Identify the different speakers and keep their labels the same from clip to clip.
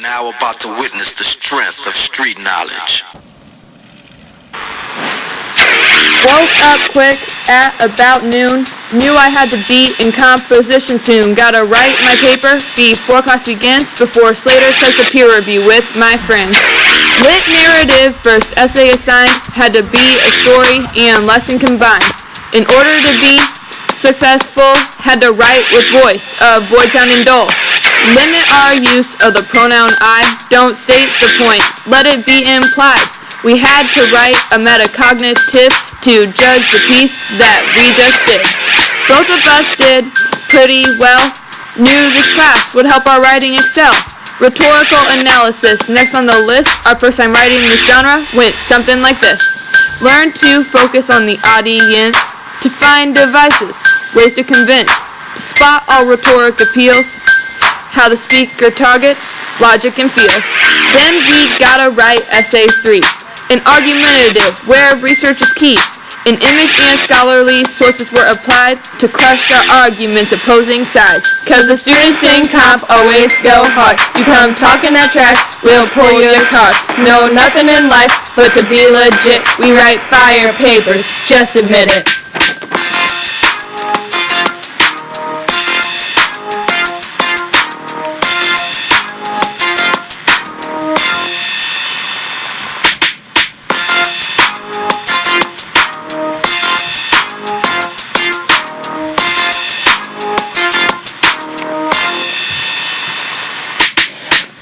Speaker 1: now about to witness the strength of street knowledge.
Speaker 2: Woke up quick at about noon, knew I had to be in composition soon. Gotta write my paper before class begins, before Slater says the peer review with my friends. Lit narrative, first essay assigned, had to be a story and lesson combined. In order to be successful, had to write with voice, avoid sounding dull. Limit our use of the pronoun I, don't state the point, let it be implied. We had to write a metacognitive to judge the piece that we just did. Both of us did pretty well, knew this class would help our writing excel. Rhetorical analysis, next on the list. Our first time writing this genre went something like this. Learn to focus on the audience, to find devices, ways to convince, to spot all rhetoric appeals, how the speaker targets, logic and feels. Then we gotta write essay 3. An argumentative, where research is key. An image and scholarly sources were applied to crush our arguments opposing sides. Cause the students in comp always go hard. You come talking that trash, we'll pull your card. No, nothing in life but to be legit. We write fire papers, just admit it.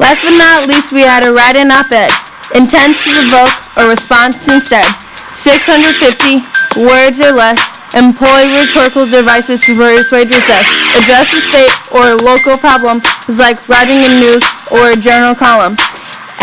Speaker 3: Last but not least, we had to write an op-ed, intends to provoke a response instead. 650 words or less, employ rhetorical devices to persuade recess. Address a state or local problem is like writing a news or a journal column.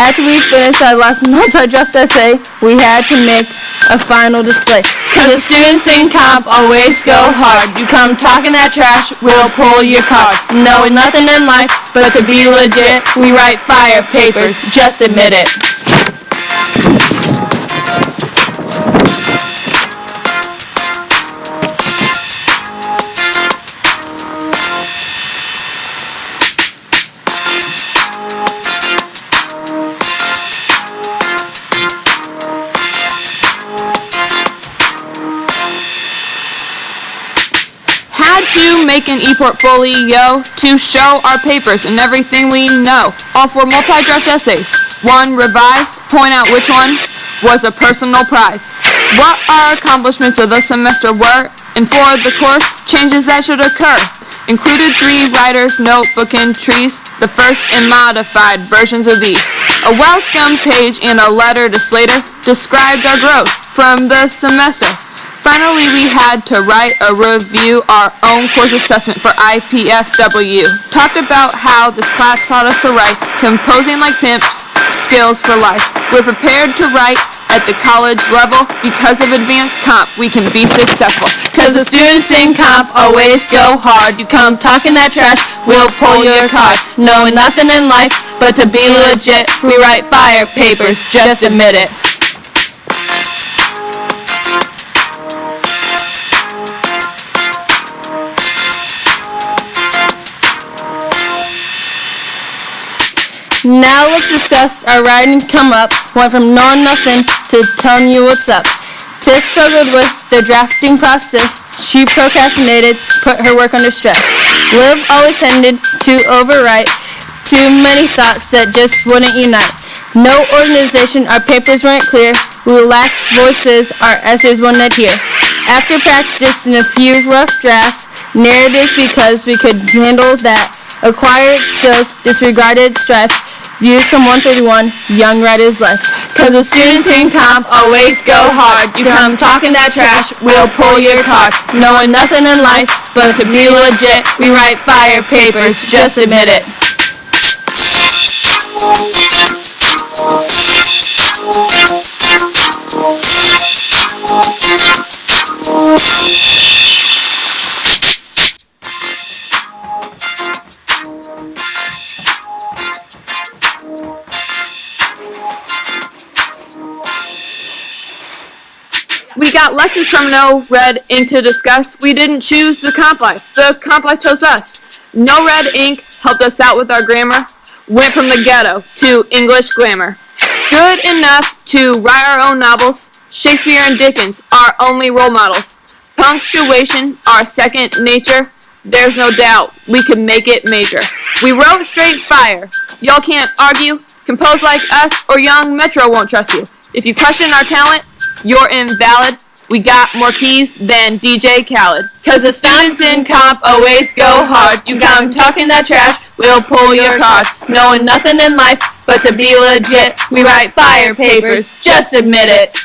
Speaker 3: After we finished our last multi-draft essay, we had to make a final display. Cause the students in comp always go hard. You come talking that trash, we'll pull your card. Knowing nothing in life but to be legit, we write fire papers, just admit it.
Speaker 2: To make an e-portfolio to show our papers and everything we know. All 4 multi-draft essays. 1 revised, point out which one was a personal prize. What our accomplishments of the semester were, and for the course, changes that should occur. Included 3 writers' notebook entries, the first and modified versions of these. A welcome page and a letter to Slater described our growth from the semester. Finally, we had to write a review, our own course assessment for IPFW. Talked about how this class taught us to write, composing like pimps, skills for life. We're prepared to write at the college level. Because of advanced comp, we can be successful.
Speaker 3: Cause the students in comp always go hard. You come talking that trash, we'll pull your card. Knowing nothing in life but to be legit, we write fire papers, just admit it. Now let's discuss our writing come up. Went from knowing nothing to telling you what's up. Tiff struggled with the drafting process. She procrastinated, put her work under stress. Liv always tended to overwrite. Too many thoughts that just wouldn't unite. No organization, our papers weren't clear. We lacked voices, our essays wouldn't adhere. After practice and a few rough drafts, narratives because we could handle that. Acquired skills, disregarded strife, views from 131, young writer's life. Cause the students in comp always go hard. You come talking that trash, we'll pull your card. Knowing nothing in life but to be legit, we write fire papers, just admit it.
Speaker 2: We got lessons from No Red Ink to discuss. We didn't choose the comp life. The comp life chose us. No Red Ink helped us out with our grammar. Went from the ghetto to English grammar. Good enough to write our own novels. Shakespeare and Dickens, our only role models. Punctuation, our second nature. There's no doubt we could make it major. We wrote straight fire. Y'all can't argue. Compose like us or young Metro won't trust you. If you question our talent, you're invalid. We got more keys than DJ Khaled. Cause the students in comp always go hard. You got 'em talking that trash, we'll pull your card. Knowing nothing in life but to be legit. We write fire papers, just admit it.